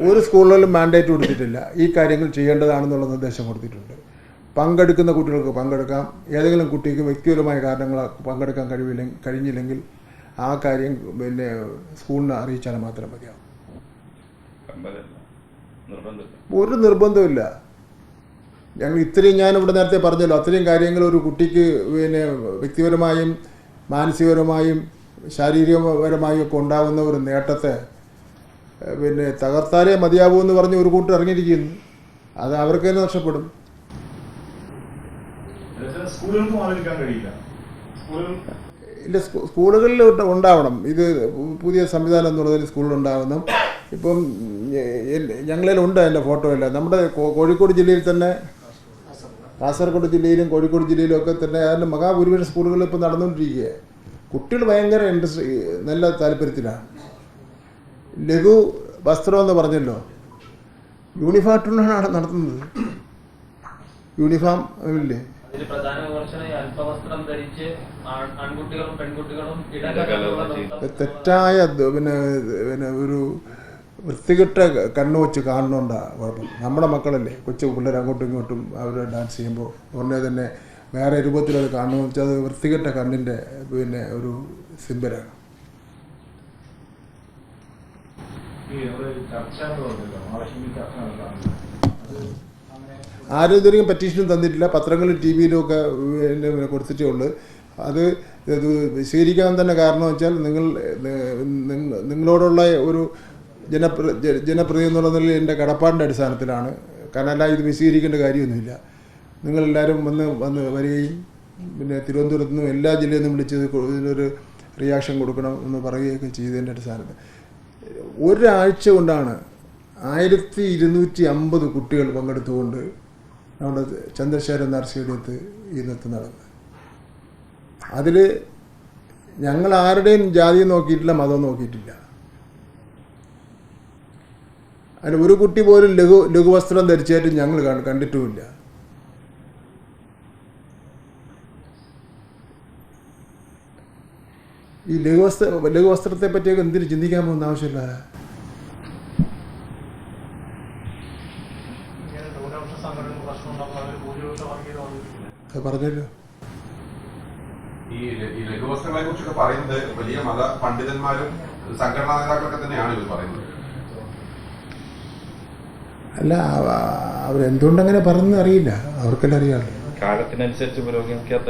ഒരു സ്കൂളുകളിലും മാൻഡേറ്റ് കൊടുത്തിട്ടില്ല. ഈ കാര്യങ്ങൾ ചെയ്യേണ്ടതാണെന്നുള്ള നിർദ്ദേശം കൊടുത്തിട്ടുണ്ട്. പങ്കെടുക്കുന്ന കുട്ടികൾക്ക് പങ്കെടുക്കാം. ഏതെങ്കിലും കുട്ടിക്ക് വ്യക്തിപരമായ കാരണങ്ങൾ പങ്കെടുക്കാൻ കഴിഞ്ഞില്ലെങ്കിൽ ആ കാര്യം പിന്നെ സ്കൂളിനെ അറിയിച്ചാൽ മാത്രം മതിയാവും. ഒരു നിർബന്ധമില്ല. ഞങ്ങൾ ഇത്രയും ഞാനിവിടെ നേരത്തെ പറഞ്ഞല്ലോ, അത്രയും കാര്യങ്ങൾ ഒരു കുട്ടിക്ക് പിന്നെ വ്യക്തിപരമായും മാനസികപരമായും ശാരീരികപരമായും ഒക്കെ ഉണ്ടാകുന്ന ഒരു നേട്ടത്തെ പിന്നെ തകർത്താലേ മതിയാവൂ എന്ന് പറഞ്ഞ് ഒരു കൂട്ടർ ഇറങ്ങിയിരിക്കുന്നു. അത് അവർക്ക് തന്നെ നഷ്ടപ്പെടും. ഇല്ല, സ്കൂളുകളിൽ ഉണ്ടാവണം. ഇത് പുതിയ സംവിധാനം എന്നുള്ളതിൽ സ്കൂളിലുണ്ടാവണം. ഇപ്പം ഞങ്ങളിലുണ്ട് അതിൻ്റെ ഫോട്ടോ എല്ലാം. നമ്മുടെ കോഴിക്കോട് ജില്ലയിൽ തന്നെ, കാസർഗോഡ് ജില്ലയിലും കോഴിക്കോട് ജില്ലയിലും ഒക്കെ തന്നെ അതിൻ്റെ മഹാഭൂരിപക്ഷം സ്കൂളുകളിൽ ഇപ്പോൾ നടന്നുകൊണ്ടിരിക്കുക. കുട്ടികൾ ഭയങ്കര ഇൻട്രസ്റ്റ്, നല്ല താല്പര്യത്തിലാണ്. ലഘു വസ്ത്രം എന്ന് പറഞ്ഞല്ലോ, യൂണിഫോം ഇട്ടുകൊണ്ടാണ് നടത്തുന്നത്. യൂണിഫോം ഇല്ലേ, തെറ്റായ പിന്നെ ഒരു വൃത്തികെട്ട കണ്ണു വെച്ച് കാണുന്നുണ്ടാ കുഴപ്പം. നമ്മുടെ മക്കളല്ലേ, കൊച്ചു പിള്ളേർ അങ്ങോട്ടും ഇങ്ങോട്ടും അവർ ഡാൻസ് ചെയ്യുമ്പോൾ ഉടനെ തന്നെ വേറെ രൂപത്തിലത് കാണുമെന്ന് വെച്ചാൽ അത് വൃത്തികെട്ട കണ്ണിൻ്റെ പിന്നെ ഒരു സിമ്പലാണ്. ആരും ഇതുവരെയും പെറ്റീഷനും തന്നിട്ടില്ല. പത്രങ്ങളിൽ ടി വിയിലും ഒക്കെ കൊടുത്തിട്ടേ ഉള്ളൂ. അത് സ്വീകരിക്കാൻ തന്നെ കാരണം വെച്ചാൽ നിങ്ങളോടുള്ള ഒരു ജനപ്രതി എന്നുള്ള നിലയിൽ എൻ്റെ കടപ്പാടിൻ്റെ അടിസ്ഥാനത്തിലാണ്. കാരണം അല്ല, ഇത് വിശദീകരിക്കേണ്ട കാര്യമൊന്നുമില്ല. നിങ്ങളെല്ലാവരും വന്ന് വരികയും പിന്നെ തിരുവനന്തപുരത്തു നിന്നും എല്ലാ ജില്ലയിൽ നിന്നും വിളിച്ചത് ഇതിനൊരു റിയാക്ഷൻ കൊടുക്കണം എന്ന് പറയുകയൊക്കെ ചെയ്തതിൻ്റെ അടിസ്ഥാനത്തിൽ ഒരാഴ്ച കൊണ്ടാണ് 1250 കുട്ടികൾ പങ്കെടുത്തുകൊണ്ട് നമ്മുടെ ചന്ദ്രശേഖരൻ നായർ സ്റ്റേഡിയത്ത് ഈ നൃത്തം നടന്നത്. അതിൽ ഞങ്ങൾ ആരുടെയും ജാതി നോക്കിയിട്ടില്ല, മതം നോക്കിയിട്ടില്ല. അതിന് ഒരു കുട്ടി പോലും ലഘുവസ്ത്രം ധരിച്ചായിട്ടും ഞങ്ങൾ കണ്ടിട്ടുമില്ല. ഈ ലഘുവസ്ത്രത്തെ പറ്റിയൊക്കെ എന്തിനു ചിന്തിക്കാൻ പോകുന്ന ആവശ്യമില്ല. പറഞ്ഞല്ലോ, ഈ ലഘുവസ്ത്രങ്ങളെ കുറിച്ചൊക്കെ പറയുന്നത് വലിയ മത പണ്ഡിതന്മാരും സംഘടനാ നേതാക്കളൊക്കെ തന്നെയാണ് ഇത് പറയുന്നത്. അല്ല, അവരെന്തുകൊണ്ടങ്ങനെ പറഞ്ഞെന്ന് അറിയില്ല, അവർക്കെല്ലാം അറിയാമല്ലോ. കാലത്തിനനുസരിച്ച് പുരോഗമിക്കാത്ത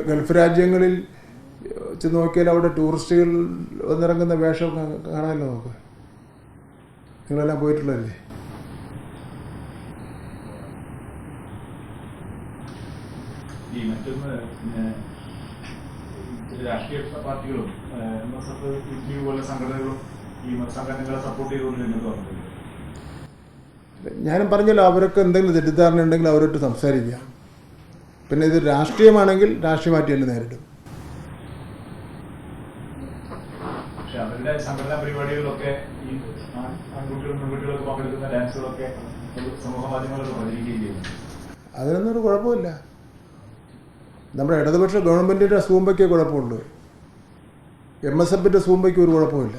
ഗൾഫ് രാജ്യങ്ങളിൽ ചെന്ന് നോക്കിയാൽ അവിടെ ടൂറിസ്റ്റുകൾ വന്നിറങ്ങുന്ന വേഷം കാണാമല്ലോ. നമുക്ക് നിങ്ങളെല്ലാം പോയിട്ടുള്ളതല്ലേ. ഈ മറ്റൊന്ന് രാഷ്ട്രീയ പാർട്ടികളും MSF പോലെ സംഘടനകളും ഈ സംഘടനകളെ സപ്പോർട്ട് ചെയ്തുകൊണ്ട് രംഗത്ത് വന്നിട്ടുണ്ട്. ഞാനും പറഞ്ഞല്ലോ, അവരൊക്കെ എന്തെങ്കിലും തെറ്റിദ്ധാരണ ഉണ്ടെങ്കിൽ അവരോട്ട് സംസാരിക്കുക. പിന്നെ ഇത് രാഷ്ട്രീയമാണെങ്കിൽ രാഷ്ട്രീയമായിട്ട് തന്നെ നേരിടും. പക്ഷെ അവരുടെ സംഘടനാ പരിപാടികളിലൊക്കെ ഈ ആൺകുട്ടികളും പെൺകുട്ടികളൊക്കെ പങ്കെടുക്കുന്ന ഡാൻസുകളൊക്കെ സമൂഹ മാധ്യമങ്ങളൊക്കെ പ്രചരിക്കുകയും ചെയ്യുന്നു. അതിനൊന്നും ഒരു കുഴപ്പമില്ല. നമ്മുടെ ഇടതുപക്ഷ ഗവൺമെൻറ്റിൻ്റെ സൂമ്പയ്ക്കേ കുഴപ്പമുള്ളൂ. MSFൻ്റെ സൂമ്പയ്ക്ക് ഒരു കുഴപ്പമില്ല.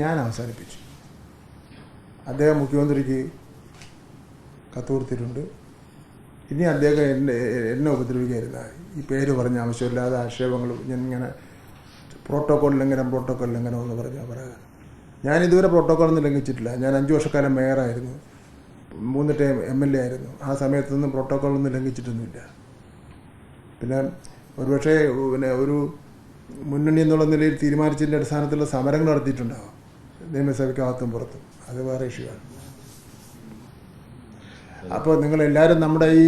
ഞാൻ അവസാനിപ്പിച്ചു. അദ്ദേഹം മുഖ്യമന്ത്രിക്ക് കത്ത് കൊടുത്തിട്ടുണ്ട്. ഇനി അദ്ദേഹം എന്നെ ഉപദ്രവിക്കാതിരുന്ന ഈ പേര് പറഞ്ഞ ആവശ്യമില്ലാതെ ആക്ഷേപങ്ങൾ ഞാനിങ്ങനെ പ്രോട്ടോക്കോൾ ലംഘനം എന്ന് പറയാം. ഞാൻ ഇതുവരെ പ്രോട്ടോക്കോളൊന്നും ലംഘിച്ചിട്ടില്ല. ഞാൻ 5 വർഷക്കാലം മേയറായിരുന്നു, 3 ടൈം MLA ആയിരുന്നു. ആ സമയത്തൊന്നും പ്രോട്ടോക്കോളൊന്നും ലംഘിച്ചിട്ടൊന്നുമില്ല. പിന്നെ ഒരുപക്ഷെ ഒരു മുന്നണി എന്നുള്ള നിലയിൽ തീരുമാനിച്ചതിൻ്റെ അടിസ്ഥാനത്തിലുള്ള സമരങ്ങൾ നടത്തിയിട്ടുണ്ടാകും നിയമസഭയ്ക്കകത്തും പുറത്തും. അത് വേറെ ഇഷ്യൂ ആണ്. അപ്പോൾ നിങ്ങളെല്ലാവരും നമ്മുടെ ഈ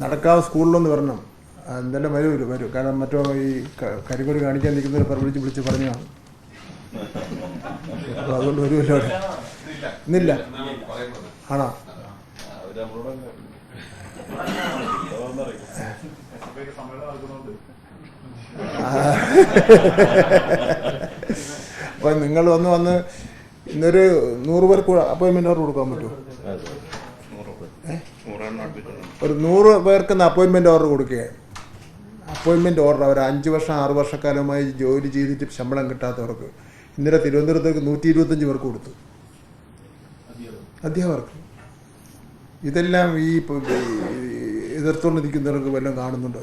നടക്കാവ് സ്കൂളിലൊന്ന് വരണം. എന്തെല്ലാം വരും. കാരണം മറ്റോ ഈ കരിങ്കൊടി കാണിക്കാൻ നിൽക്കുന്നവരെ വിളിച്ച് പറഞ്ഞതാണ്. അപ്പോൾ അതുകൊണ്ട് വരുമല്ലോ. ഇന്നില്ല ആണോ? SFIക്ക് സമ്മേളനം നടക്കുന്നുണ്ട്. അപ്പം നിങ്ങൾ വന്ന് ഇന്നൊരു 100 പേർക്ക് അപ്പോയിൻമെൻ്റ് ഓർഡർ കൊടുക്കാൻ പറ്റുമോ? ഒരു 100 പേർക്ക് അപ്പോയിൻമെൻ്റ് ഓർഡർ കൊടുക്കുക. അപ്പോയിൻമെൻറ്റ് ഓർഡർ അവർ 5 വർഷം 6 വർഷക്കാലമായി ജോലി ചെയ്തിട്ട് ശമ്പളം കിട്ടാത്തവർക്ക് ഇന്നലെ തിരുവനന്തപുരത്തേക്ക് 125 പേർക്ക് കൊടുത്തു, അധ്യാപകർക്ക്. ഇതെല്ലാം ഈ എതിർത്തുകൊണ്ടിരിക്കുന്നവർക്ക് വല്ലതും കാണുന്നുണ്ടോ?